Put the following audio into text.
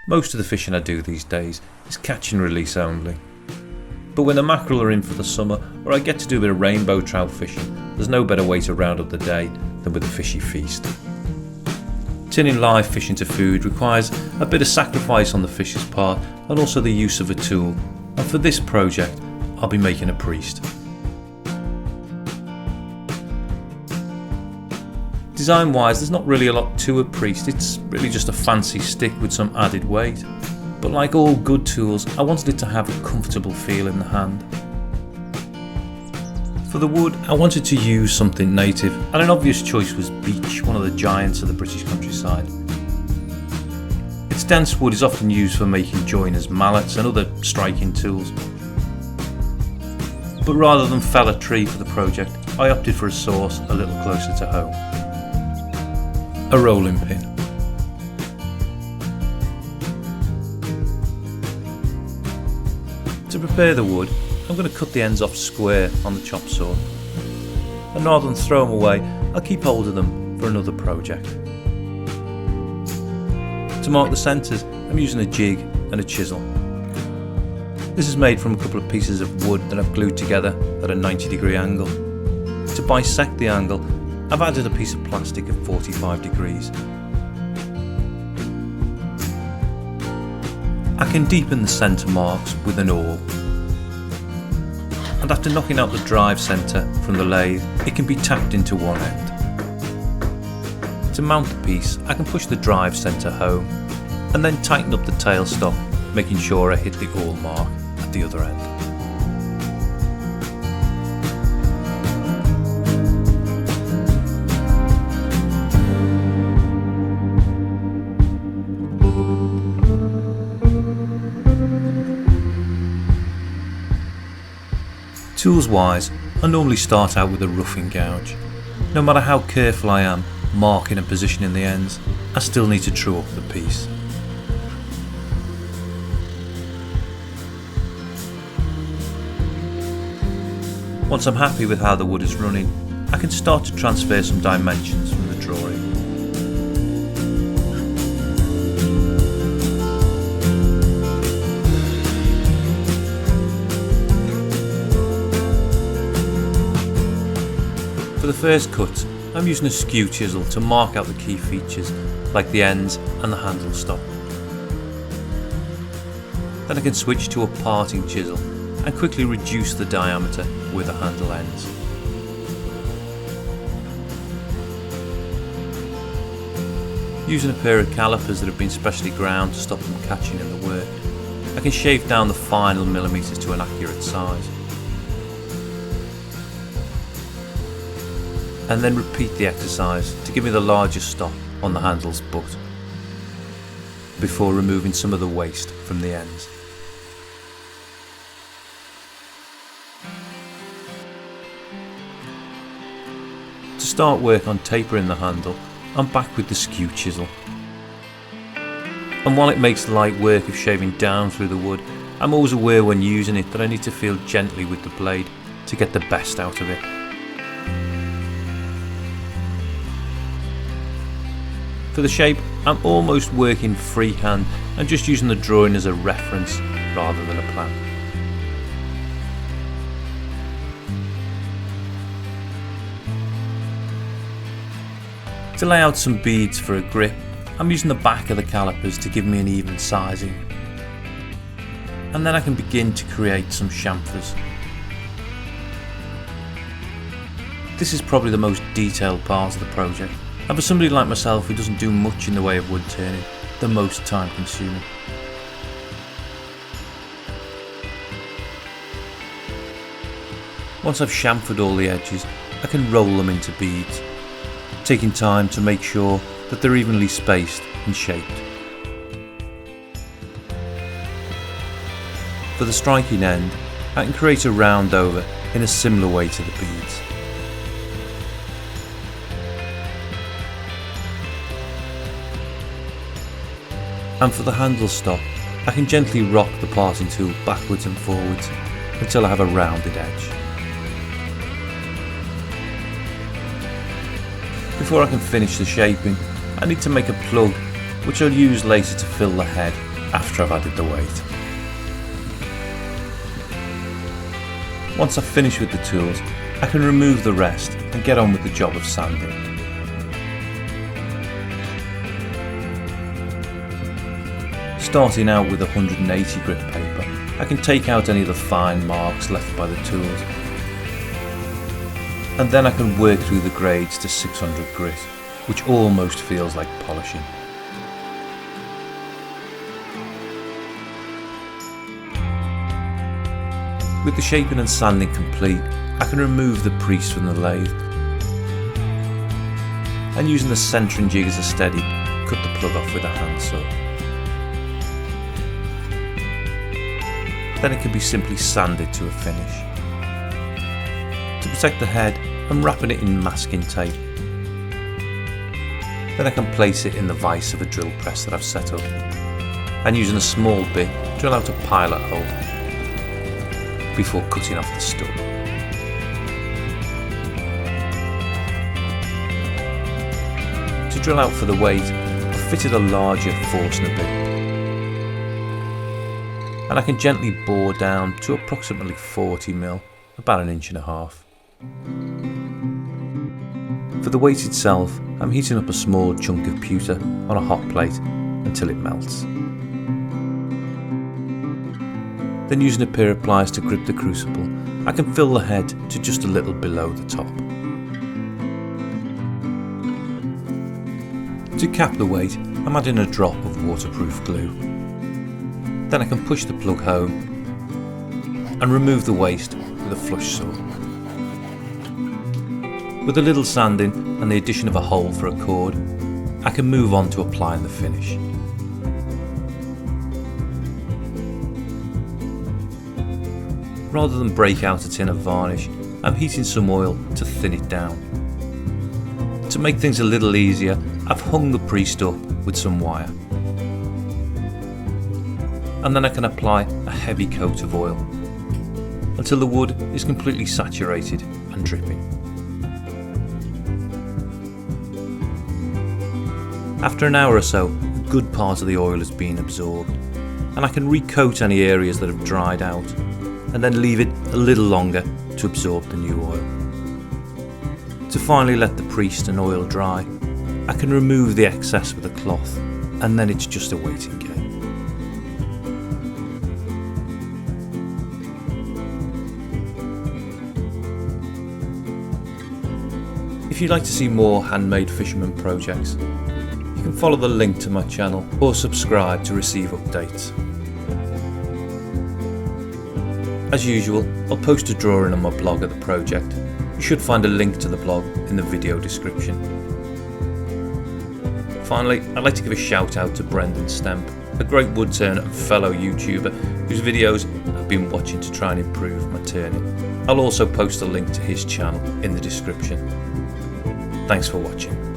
Most of the fishing I do these days is catch and release only. But when the mackerel are in for the summer, or I get to do a bit of rainbow trout fishing, there's no better way to round up the day than with a fishy feast. Turning live fish into food requires a bit of sacrifice on the fish's part and also the use of a tool, and for this project I'll be making a priest. Design wise, there's not really a lot to a priest, it's really just a fancy stick with some added weight. But like all good tools, I wanted it to have a comfortable feel in the hand. For the wood, I wanted to use something native, and an obvious choice was beech, one of the giants of the British countryside. Its dense wood is often used for making joiners' mallets and other striking tools. But rather than fell a tree for the project, I opted for a source a little closer to home. A rolling pin. To prepare the wood, I'm going to cut the ends off square on the chop saw, and rather than throw them away, I'll keep hold of them for another project. To mark the centres, I'm using a jig and a chisel. This is made from a couple of pieces of wood that I've glued together at a 90-degree angle. To bisect the angle, I've added a piece of plastic at 45 degrees. I can deepen the centre marks with an awl, and after knocking out the drive centre from the lathe, it can be tapped into one end. To mount the piece, I can push the drive centre home and then tighten up the tailstock, making sure I hit the awl mark at the other end. Tools wise, I normally start out with a roughing gouge. No matter how careful I am marking and positioning the ends, I still need to true up the piece. Once I'm happy with how the wood is running, I can start to transfer some dimensions from the drawing. For the first cut, I'm using a skew chisel to mark out the key features like the ends and the handle stop. Then I can switch to a parting chisel and quickly reduce the diameter where the handle ends. Using a pair of calipers that have been specially ground to stop them catching in the work, I can shave down the final millimetres to an accurate size. And then repeat the exercise to give me the largest stop on the handle's butt, before removing some of the waste from the ends. To start work on tapering the handle, I'm back with the skew chisel. And while it makes light work of shaving down through the wood, I'm always aware when using it that I need to feel gently with the blade to get the best out of it. For the shape, I'm almost working freehand and just using the drawing as a reference rather than a plan. To lay out some beads for a grip, I'm using the back of the calipers to give me an even sizing. And then I can begin to create some chamfers. This is probably the most detailed part of the project, and for somebody like myself who doesn't do much in the way of wood turning, the most time consuming. Once I've chamfered all the edges, I can roll them into beads, taking time to make sure that they're evenly spaced and shaped. For the striking end, I can create a round over in a similar way to the beads. And for the handle stop, I can gently rock the parting tool backwards and forwards until I have a rounded edge. Before I can finish the shaping, I need to make a plug which I'll use later to fill the head after I've added the weight. Once I've finished with the tools, I can remove the rest and get on with the job of sanding. Starting out with 180 grit paper, I can take out any of the fine marks left by the tools, and then I can work through the grades to 600 grit, which almost feels like polishing. With the shaping and sanding complete, I can remove the priest from the lathe, and using the centering jig as a steady, cut the plug off with a handsaw. Then it can be simply sanded to a finish. To protect the head, I'm wrapping it in masking tape. Then I can place it in the vise of a drill press that I've set up, and using a small bit, drill out a pilot hole before cutting off the stub. To drill out for the weight, I've fitted a larger Forstner bit, and I can gently bore down to approximately 40mm, about 1.5 inches. For the weight itself, I'm heating up a small chunk of pewter on a hot plate until it melts. Then using a pair of pliers to grip the crucible, I can fill the head to just a little below the top. To cap the weight, I'm adding a drop of waterproof glue. Then I can push the plug home and remove the waste with a flush saw. With a little sanding and the addition of a hole for a cord, I can move on to applying the finish. Rather than break out a tin of varnish, I'm heating some oil to thin it down. To make things a little easier, I've hung the priest up with some wire. And then I can apply a heavy coat of oil until the wood is completely saturated and dripping. After an hour or so, a good part of the oil has been absorbed, and I can recoat any areas that have dried out, and then leave it a little longer to absorb the new oil. To finally let the priest and oil dry, I can remove the excess with a cloth, and then it's just a waiting game. If you'd like to see more handmade fisherman projects, you can follow the link to my channel or subscribe to receive updates. As usual, I'll post a drawing on my blog of the project. You should find a link to the blog in the video description. Finally, I'd like to give a shout out to Brendan Stemps, a great wood turner and fellow YouTuber whose videos I've been watching to try and improve my turning. I'll also post a link to his channel in the description. Thanks for watching.